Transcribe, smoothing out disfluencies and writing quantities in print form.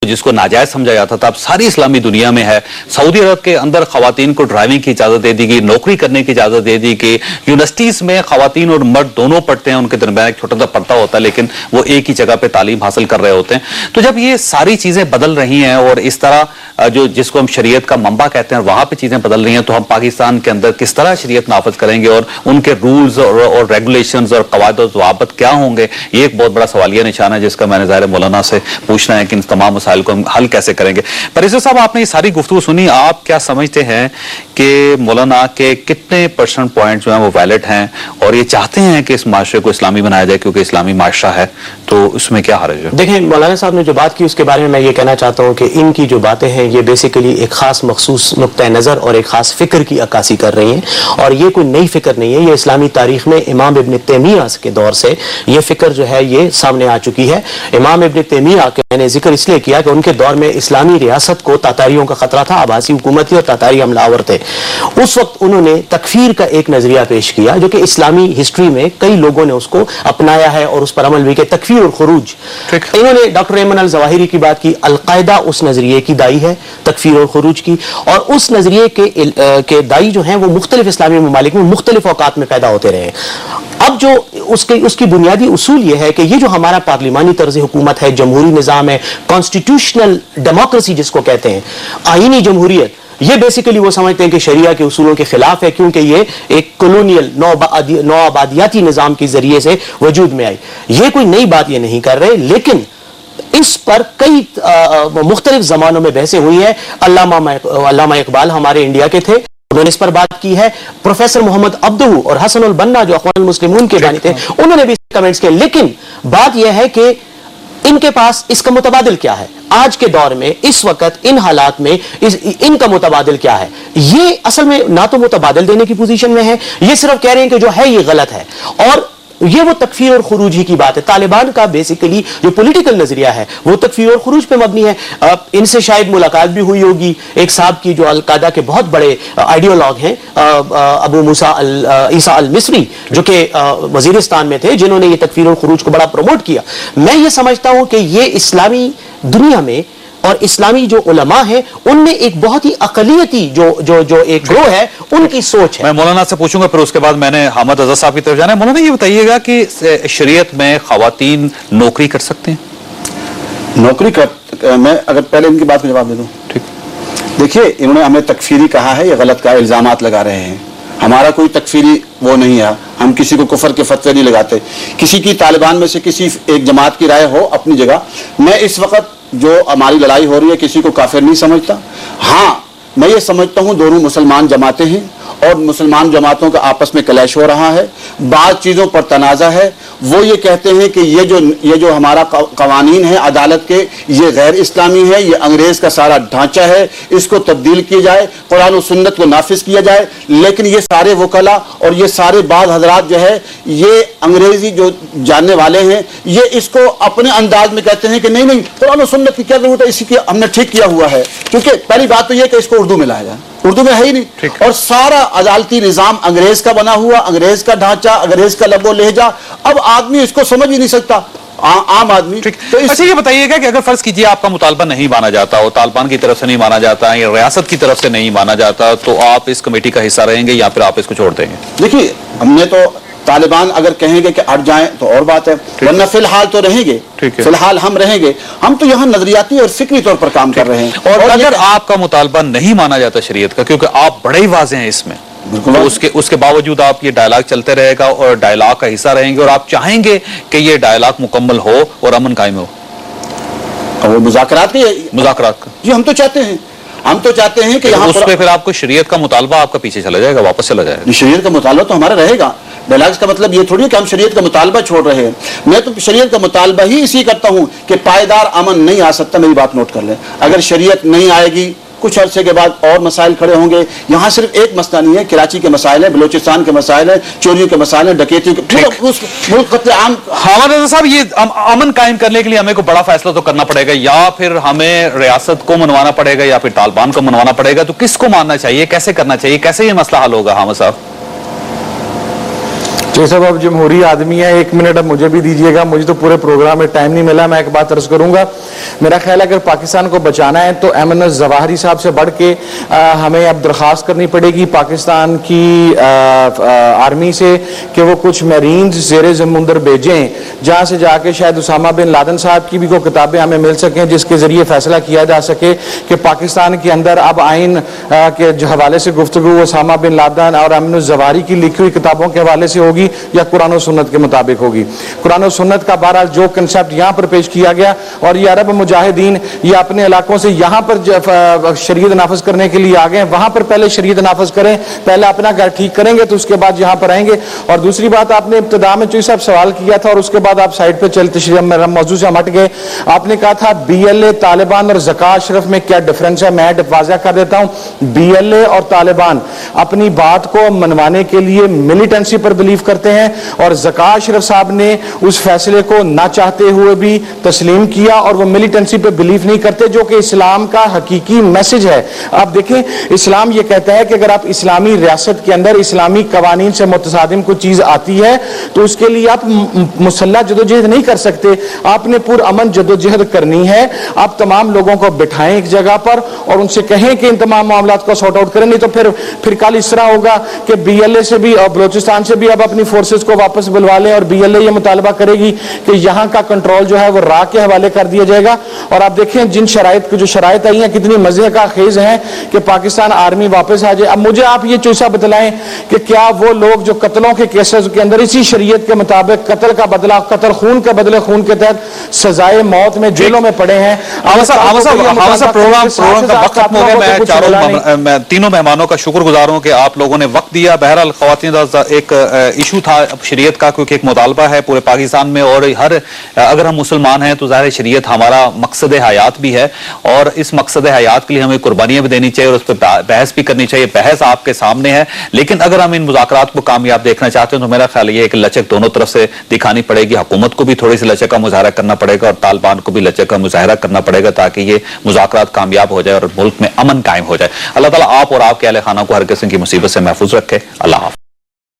जिसको नाजायज समझा जाता था, अब सारी इस्लामी दुनिया में है। सऊदी अरब के अंदर खवातीन को ड्राइविंग की इजाजत दे दी गई, नौकरी करने की इजाजत दे दी गई। यूनिवर्सिटीज में खवातीन और मर्द दोनों पढ़ते हैं, उनके दरमियान एक छोटा सा पर्दा होता है, लेकिन वो एक ही जगह पे तालीम हासिल कर रहे होते हैं। तो जब ये सारी चीजें बदल रही हैं और इस तरह जो जिसको हम शरीयत का मंबा कहते हैं वहां पर चीजें बदल रही हैं, तो हम पाकिस्तान के अंदर किस तरह शरीयत नाफिज करेंगे और उनके रूल्स और रेगुलेशंस और कवायद और ज़वाबित क्या होंगे, ये एक बहुत बड़ा सवालिया निशान है जिसका मैंने ज़ाहिर मौलाना से पूछना है कि इन तमाम मसाइल को हम हल कैसे करेंगे। परिजर साहब, आपने ये सारी गुफ्तगू सुनी, आप क्या समझते हैं कि मौलाना के कितने परसेंट पॉइंट जो हैं वो वैलिड हैं और ये चाहते हैं कि इस माशरे को इस्लामी बनाया जाए क्योंकि इस्लामी माशरा है, तो उसमें क्या हर्ज है? देखें, मौलाना साहब ने जो बात की उसके बारे में मैं ये कहना चाहता हूँ कि इनकी जो बातें हैं ये बेसिकली एक खास मखसूस नुक्ता नज़र और एक खास फिक्र की अक्कासी कर रही हैं, और ये कोई नई फिक्र नहीं है। ये इस्लामी तारीख में इमाम इब्न तैमिया के दौर से ये फिक्र जो है ये सामने आ चुकी है। इमाम इब्न तैमिया के मैंने जिक्र इसलिए किया कि उनके दौर में इस्लामी रियासत को तातारियों का खतरा था, आभासी हुकूमत थी और तातारी हमलावर थे। उस वक्त उन्होंने तकफीर का एक नजरिया पेश किया जो कि इस्लामी हिस्ट्री में कई लोगों ने उसको अपनाया है और उस पर अमल भी किया, तकफीर और खुरूज। इन्होंने डॉक्टर एमन अल जवाहिरी की बात की, अलकायदा उस नजरिए की दाई है तकफीर और खुरूज की, और उस नजरिए के दाई जो हैं वो मुख्तलिफ इस्लामी ममालिक में मुख्तलिफ औकात में पैदा होते रहे। अब जो उसकी बुनियादी उसूल ये है कि ये जो हमारा पार्लिमानी तर्ज हुकूमत है, जमहूरी निज़ाम है, कॉन्स्टिट्यूशनल डेमोक्रेसी जिसको कहते हैं, आईनी जमहूरियत, ये बेसिकली वो समझते हैं कि शरिया के उसूलों के खिलाफ है क्योंकि ये एक कॉलोनियल नौ आबादियाती निज़ाम के जरिए से वजूद में आई। ये कोई नई बात ये नहीं कर रहे, लेकिन इस पर कई मुख्तलिफ जमानों में बहसें हुई है। अल्लामा इकबाल हमारे इंडिया के थे, उन्होंने इस पर बात की है। प्रोफेसर मोहम्मद अब्दू और हसन उल बन्ना जो अख्वानुल मुस्लिमून के बानी थे, उन्होंने भी कमेंट्स किए। लेकिन बात यह है कि इनके पास इसका मुतबादिल क्या है आज के दौर में, इस वक्त इन हालात में इनका मुतबादिल क्या है? ये असल में ना तो मुतबादिल देने की पोजीशन में है, ये सिर्फ कह रहे हैं कि जो है ये गलत है, और ये वो तकफीर और खुरूज ही की बात है। तालिबान का बेसिकली जो पॉलिटिकल नजरिया है वो तकफीर और खुरूज पे मबनी है। इनसे शायद मुलाकात भी हुई होगी एक साहब की जो अलकायदा के बहुत बड़े आइडियोलॉग हैं, अबू मूसा ईसा अल मिस्री, जो कि वजीरिस्तान में थे, जिन्होंने ये तकफीर और खुरूज को बड़ा प्रमोट किया। मैं ये समझता हूं कि ये इस्लामी दुनिया में और इस्लामी जो उलमा है उनमें एक बहुत ही अकलियती जो एक ग्रोह है, उनकी सोच है। मैं मौलाना से पूछूंगा, फिर उसके बाद मैंने हामिद अज़हर साहब की तरफ जाना है। मौलाना ये बताइएगा कि शरीयत में खवातीन नौकरी कर सकते हैं? नौकरी कर, मैं अगर पहले इनकी बात को जवाब दे दूं। ठीक, देखिए, इन्होंने हमें तकफीरी कहा है, ये गलत का इल्जामात लगा रहे हैं। हमारा कोई तकफीरी वो नहीं है, हम किसी को कुफर के फतवे नहीं लगाते। किसी की तालिबान में से किसी एक जमात की राय हो अपनी जगह, मैं इस वक्त जो हमारी लड़ाई हो रही है किसी को काफिर नहीं समझता। हाँ, मैं ये समझता हूँ दोनों मुसलमान जमातें हैं और मुसलमान जमातों का आपस में क्लैश हो रहा है, बात चीज़ों पर तनाज़ा है। वो ये कहते हैं कि ये जो हमारा कवानीन है अदालत के, ये गैर इस्लामी है, ये अंग्रेज़ का सारा ढांचा है, इसको तब्दील किया जाए, कुरान और सुन्नत को नाफिज किया जाए। लेकिन ये सारे वकला और ये सारे बाद हजरात जो है, ये अंग्रेज़ी जो जानने वाले हैं, ये इसको अपने अंदाज में कहते हैं कि नहीं नहीं, कुरान और सुन्नत की क्या जरूरत है, इसी की हमने ठीक किया हुआ है। क्योंकि पहली बात तो यह कि इसको उर्दू में लाया जाए, उर्दू में है ही नहीं, और सारा अदालती निजाम अंग्रेज का बना हुआ, अंग्रेज का ढांचा, अंग्रेज का लबो लहजा, अब आदमी इसको समझ ही नहीं सकता, आम आदमी। तो अच्छा, ये बताइएगा कि अगर फर्ज कीजिए आपका मुतालबा नहीं माना जाता हो, तालिबान की तरफ से नहीं माना जाता या रियासत की तरफ से नहीं माना जाता, तो आप इस कमेटी का हिस्सा रहेंगे या फिर आप इसको छोड़ देंगे? देखिए, हमने तो तालिबान अगर कहेंगे कि हट जाएं तो और बात है, वरना फिलहाल तो रहेंगे, फिलहाल हम रहेंगे। हम तो यहाँ नजरियाती और फिक्री तौर पर काम कर रहे हैं। और अगर आपका मुतालबा नहीं माना जाता शरीयत का, क्योंकि आप बड़े ही वाज़ेह हैं इसमें, तो उसके बावजूद आप ये डायलॉग चलते रहेगा और डायलॉग का हिस्सा रहेंगे और आप चाहेंगे कि ये डायलॉग मुकम्मल हो और अमन कायम हो, और वो मुज़ाकरात का जी हम तो चाहते हैं, कि यहाँ उस पे फिर आपको शरीयत का मुतालबा आपका पीछे चला जाएगा, वापस चला जाएगा। शरीयत का मुतालबा तो हमारा रहेगा। डायलॉग्स का मतलब ये थोड़ी है कि हम शरीयत का मुतालबा छोड़ रहे हैं। मैं तो शरीयत का मुतालबा ही इसी करता हूँ कि पायदार अमन नहीं आ सकता। मेरी बात नोट कर लें, अगर शरीयत नहीं आएगी कुछ अरसे के बाद और मसाइल खड़े होंगे। यहाँ सिर्फ एक मसला नहीं है, कराची के मसाइल है, बलूचिस्तान के मसाइल है, चोरियों के मसाइल है, डकैती के, उस मुल्क कत्लेआम। हामिद साहब, ये अमन कायम करने के लिए हमें को बड़ा फैसला तो करना पड़ेगा, या फिर हमें रियासत को मनवाना पड़ेगा या फिर तालिबान को मनवाना पड़ेगा। तो किसको मानना चाहिए, कैसे करना चाहिए, कैसे ये मसला हल होगा? हामिद साहब, तो सब अब जमहूरी आदमी है, 1 मिनट अब मुझे भी दीजिएगा, मुझे तो पूरे प्रोग्राम में टाइम नहीं मिला। मैं एक बात अर्ज करूंगा, मेरा ख्याल है अगर पाकिस्तान को बचाना है तो एमन जवाहरी साहब से बढ़ के हमें अब दरख्वास्त करनी पड़ेगी पाकिस्तान की आर्मी से कि वो कुछ मरीन्स ज़ेरे ज़मुंदर भेजें, जहाँ से जाके शायद उसामा बिन लादेन साहब की भी को किताबें हमें मिल सकें, जिसके ज़रिए फैसला किया जा सके कि पाकिस्तान के अंदर अब आइन के हवाले से गुफ्तगू उसामा बिन लादेन और एमन जवाहरी की लिखी हुई किताबों के हवाले से होगी या कुरान और सुन्नत के मुताबिक होगी। कुरान और सुन्नत का बहरहाल जो कंसेप्ट यहाँ पर पेश किया गया, और ये अरब मुजाहिदीन ये अपने इलाकों से यहाँ पर शरीयत नाफिज करने के लिए आ गए, वहां पर पहले शरीयत नाफिज करें, पहले अपना घर ठीक करेंगे तो उसके बाद यहाँ पर आएंगे। और दूसरी बात, आपने इब्तिदा में चौधरी साहब सवाल किया था और उसके बाद आप साइड पे चलते मौजूद से हम हट गए। आपने कहा था BLA तालिबान और ज़का अशरफ में क्या डिफरेंस है। मैं वाज़ह कर देता हूँ, BLA और तालिबान अपनी बात को मनवाने के लिए मिलिटेंसी पर बिलीव करते हैं, और ज़का अशरफ साहब ने उस फैसले को ना चाहते हुए भी तस्लीम किया, और वो मिलिटेंसी पर बिलीव नहीं करते, जो कि इस्लाम का हकीकी मैसेज है। आप देखें, इस्लाम ये कहता है कि अगर आप इस्लामी रियासत के अंदर इस्लामी कवानीन से मुतसादिम कोई चीज आती है तो उसके लिए आप मुसल्लह जदोजहद नहीं कर सकते, आपने पुरअमन जदोजहद करनी है। आप तमाम लोगों को बिठाएं एक जगह पर और उनसे कहें कि इन तमाम मामलात को सॉर्ट आउट करें, नहीं तो फिर कल इस तरह होगा कि BLA से भी और बलोचिस्तान से भी अब अपनी फोर्सेस को वापस बुलवा लें, और BLA ये मुतालबा करेगी कि यहाँ का कंट्रोल जो है वो रा के हवाले कर दिया जाएगा। और आप देखें जिन जो शराइत आई हैं कितनी मजे का खेज है कि पाकिस्तान आर्मी वापस आ जाए। अब मुझे आप ये चूसा बतलाएं कि क्या वो लोग जो कत्लों के केसेस के अंदर इसी शरीयत के मुताबिक कत्ल का बदला, कत्ल खून के बदले खून के तहत सजाए मौत में जेलों में पड़े हैं। प्रोग्राम का वक्त खत्म हो गया। मैं तीनों मेहमानों का शुक्रगुजार हूं कि आप लोगों ने वक्त दिया। बहरहाल ख्वातीन एक इशू था शरीयत का, क्योंकि एक मुतालबा है पूरे पाकिस्तान में, और अगर हम मुसलमान हैं तो ज़ाहिर शरीयत हमारा मकसद हयात भी है, और इस मकसद हयात के लिए हमें कुर्बानियां भी देनी चाहिए और उस पर बहस भी करनी चाहिए। बहस आपके सामने है, लेकिन अगर हम इन मुज़ाकरात को कामयाब देखना चाहते हैं तो मेरा ख्याल ये है कि लचक दोनों तरफ से दिखानी पड़ेगी। हुकूमत को भी थोड़ी सी लचक का मुजाहरा करना पड़ेगा और तालिबान को भी लचक का मुजाहरा करना पड़ेगा, ताकि ये मुज़ाकरात कामयाब हो जाए और मुल्क में अमन कायम हो जाए। अल्लाह ताला आप और आपके अहले खाना को हर किस्म की मुसीबत से महफूज रखे। अल्लाह हाफ़िज़।